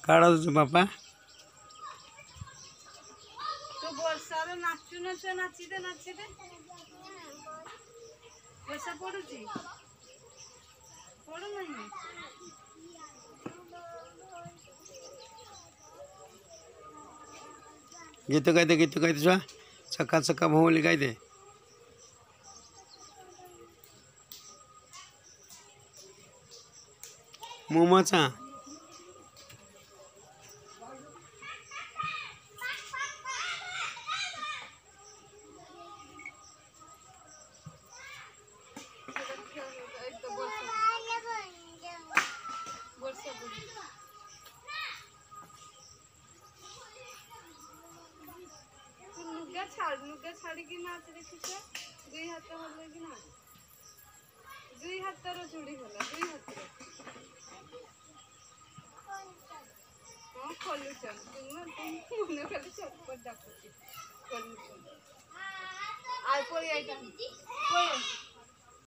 କାଢ଼ ଦେଉଛୁ ବାପା तो ବର୍ଷାରେ ନାଚୁ ନାଚୁ ନାଚିଦେ ନାଚିଦେ ବର୍ଷା ପଡୁଛି ପଡୁନାହିଁ ଗୀତ ଗାଇଦେ ଛୁଆ ଚକା ଚକା ଭଉଁଲି ଗାଇଦେ ମୁଁ ମଚା लुगा छाड़ी की नाच देखिस दुई हाथ हल्ले कि ना दुई हाथ चूड़ी होला दुई हाथ हाँ खोलुचन तुम मन खाली चटपट डाकुची खोलुचन आल पळी आइटा